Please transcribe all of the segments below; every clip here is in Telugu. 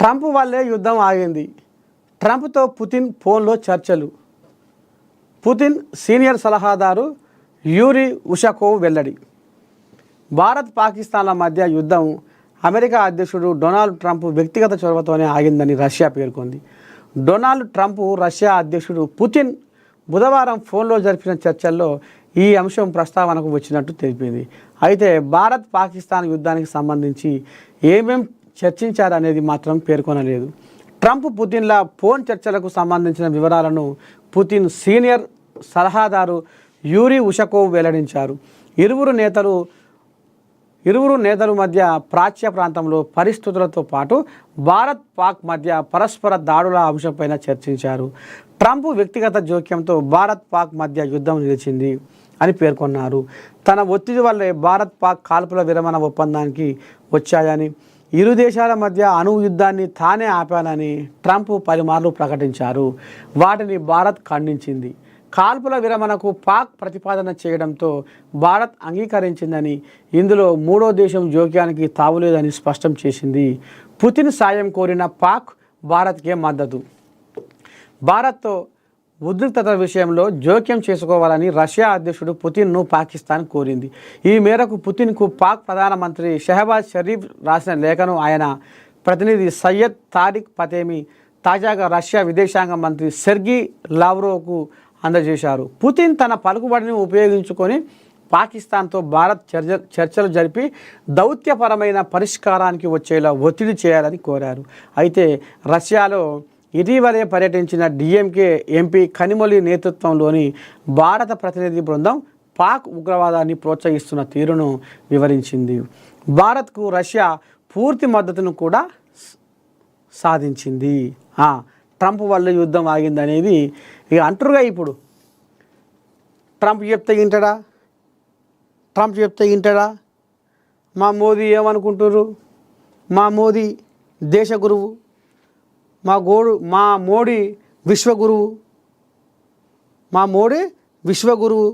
ట్రంప్ వల్లే యుద్ధం ఆగింది. ట్రంప్తో పుతిన్ ఫోన్లో చర్చలు. పుతిన్ సీనియర్ సలహాదారు యూరీ ఉషకోవ్ వెల్లడి. భారత్ పాకిస్తాన్ల మధ్య యుద్ధం అమెరికా అధ్యక్షుడు డొనాల్డ్ ట్రంప్ వ్యక్తిగత చొరవతోనే ఆగిందని రష్యా పేర్కొంది. డొనాల్డ్ ట్రంప్ రష్యా అధ్యక్షుడు పుతిన్ బుధవారం ఫోన్లో జరిపిన చర్చల్లో ఈ అంశం ప్రస్తావనకు వచ్చినట్టు తెలిపింది. అయితే భారత్ పాకిస్తాన్ యుద్ధానికి సంబంధించి ఏమేం చర్చించారనేది మాత్రం పేర్కొనలేదు. ట్రంప్ పుతిన్ల ఫోన్ చర్చలకు సంబంధించిన వివరాలను పుతిన్ సీనియర్ సలహాదారు యూరీ ఉషకోవ్ వెల్లడించారు. ఇరువురు నేతలు మధ్య ప్రాచ్య ప్రాంతంలో పరిస్థితులతో పాటు భారత్ పాక్ మధ్య పరస్పర దాడుల అంశంపైన చర్చించారు. ట్రంప్ వ్యక్తిగత జోక్యంతో భారత్ పాక్ మధ్య యుద్ధం నిలిచింది అని పేర్కొన్నారు. తన ఒత్తిడి వల్లే భారత్ పాక్ కాల్పుల విరమణ ఒప్పందానికి వచ్చాయని, ఇరు దేశాల మధ్య అణు యుద్ధాన్ని తానే ఆపానని ట్రంప్ పలుమార్లు ప్రకటించారు. వాటిని భారత్ ఖండించింది. కాల్పుల విరమణకు పాక్ ప్రతిపాదన చేయడంతో భారత్ అంగీకరించిందని, ఇందులో మూడో దేశం జోక్యానికి తావులేదని స్పష్టం చేసింది. పుతిన్ సాయం కోరిన పాక్ భారత్కే మద్దతు. భారత్తో ఉద్రిక్తత విషయంలో జోక్యం చేసుకోవాలని రష్యా అధ్యక్షుడు పుతిన్ను పాకిస్తాన్ కోరింది. ఈ మేరకు పుతిన్కు పాక్ ప్రధానమంత్రి షెహబాజ్ షరీఫ్ రాసిన లేఖను ఆయన ప్రతినిధి సయ్యద్ తారిక్ ఫతేమి తాజాగా రష్యా విదేశాంగ మంత్రి సెర్గీ లావ్రోవ్కు అందజేశారు. పుతిన్ తన పలుకుబడిని ఉపయోగించుకొని పాకిస్తాన్తో భారత్ చర్చలు జరిపి దౌత్యపరమైన పరిష్కారానికి వచ్చేలా ఒత్తిడి చేయాలని కోరారు. అయితే రష్యాలో ఇటీవలే పర్యటించిన డిఎంకే ఎంపీ కనిమొళి నేతృత్వంలోని భారత ప్రతినిధి బృందం పాక్ ఉగ్రవాదాన్ని ప్రోత్సహిస్తున్న తీరును వివరించింది. భారత్కు రష్యా పూర్తి మద్దతును కూడా సాధించింది. ట్రంప్ వల్ల యుద్ధం ఆగిందనేది ఇక అంటారుగా. ఇప్పుడు ట్రంప్ చెప్తే వింటాడా? మా మోదీ ఏమనుకుంటున్నారు? మా మోదీ దేశ గురువు, మా మోడీ విశ్వగురువు,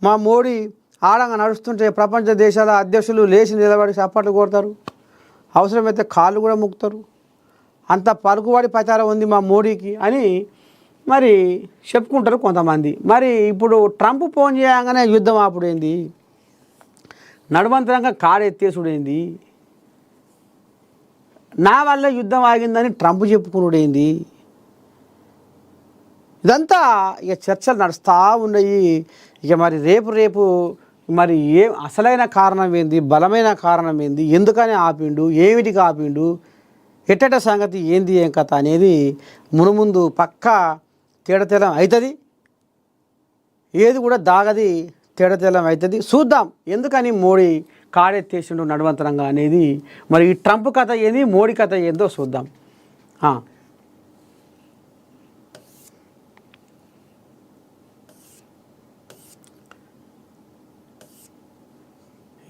మా మోడీ ఆడంగా నడుస్తుంటే ప్రపంచ దేశాల అధ్యక్షులు లేచి నిలబడి చప్పట్లు కొడతారు, అవసరమైతే కాళ్ళు కూడా ముక్తారు. అంత పలుకుబడి ప్రచారం ఉంది మా మోడీకి అని మరి చెప్పుకుంటారు కొంతమంది. మరి ఇప్పుడు ట్రంప్ ఫోన్ చేయగానే యుద్ధం ఆపుడేంది? నడుమంతరంగా కాడెత్తేసుడేంది? నా వల్ల యుద్ధం ఆగిందని ట్రంప్ చెప్పుకున్నాడేంది? ఇదంతా ఇక చర్చలు నడుస్తూ ఉన్నాయి. ఇక మరి రేపు మరి అసలైన కారణం ఏంది, బలమైన కారణం ఏంది, ఎందుకని ఆపిండు, ఏమిటికి ఆపిండు, ఎట్టట సంగతి ఏంది, ఏం కథ అనేది మునుముందు పక్కా తేడతెలం అవుతుంది. ఏది కూడా దాగది తేడతెలం అవుతుంది. చూద్దాం ఎందుకని మోడీ కాడెత్తేసిండు నడవంతరంగా అనేది. మరి ఈ ట్రంప్ కథ ఏంది, మోడీ కథ ఏందో చూద్దాం.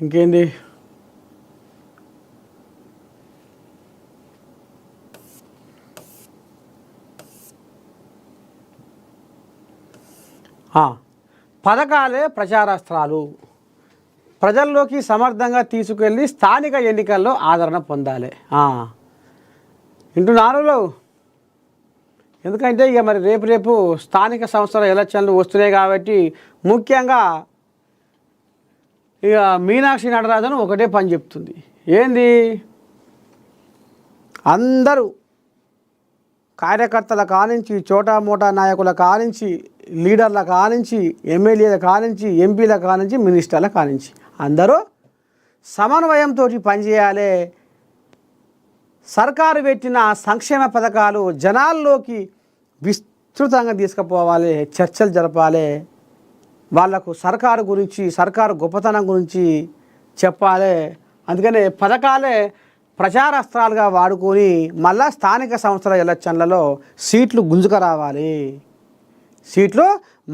ఇంకేంది? పథకాలే ప్రచారాస్త్రాలు ప్రజల్లోకి సమర్థంగా తీసుకెళ్ళి స్థానిక ఎన్నికల్లో ఆదరణ పొందాలి. వింటున్నారులో. ఎందుకంటే ఇక మరి రేపు స్థానిక సంస్థల ఎలక్షన్లు వస్తున్నాయి కాబట్టి ముఖ్యంగా ఇక మీనాక్షి నటరాజన్ ఒకటే పని చెప్తుంది. ఏంది? అందరూ కార్యకర్తల కానించి, చోటా మోటా నాయకుల కానించి, లీడర్ల కానించి, ఎమ్మెల్యేల కానించి, ఎంపీల కానించి, మినిస్టర్ల కానించి అందరూ సమన్వయంతో పనిచేయాలి. సర్కారు పెట్టిన సంక్షేమ పథకాలు జనాల్లోకి విస్తృతంగా తీసుకుపోవాలి, చర్చలు జరపాలి, వాళ్లకు సర్కారు గురించి, సర్కారు గొప్పతనం గురించి చెప్పాలి. అందుకనే పథకాలే ప్రచారాస్త్రాలుగా వాడుకొని మళ్ళా స్థానిక సంస్థల ఎలక్షన్లలో సీట్లు గుంజుక రావాలి, సీట్లు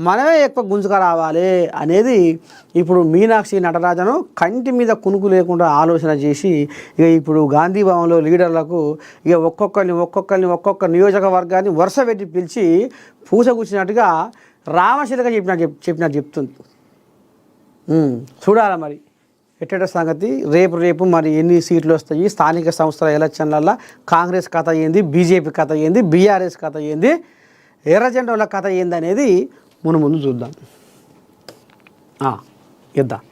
మనమే ఎక్కువ గుంజుక రావాలి అనేది ఇప్పుడు మీనాక్షి నటరాజను కంటి మీద కునుకు లేకుండా ఆలోచన చేసి ఇక ఇప్పుడు గాంధీ భవన్లో లీడర్లకు ఇక ఒక్కొక్క నియోజకవర్గాన్ని వరుస పెట్టి పిలిచి పూసగుచ్చినట్టుగా రామశిలక చెప్పినట్టు చెప్తుంది. చూడాలి మరి ఎట్టేట సంగతి రేపు మరి ఎన్ని సీట్లు వస్తాయి, స్థానిక సంస్థల ఎలక్షన్లల్లో కాంగ్రెస్ కథ ఏంది, బీజేపీ కథ ఏంది, బీఆర్ఎస్ కథ ఏంది, ఎర్ర జెండాల కథ ఏంది అనేది ముందు చూద్దాం. ఇద్దాం.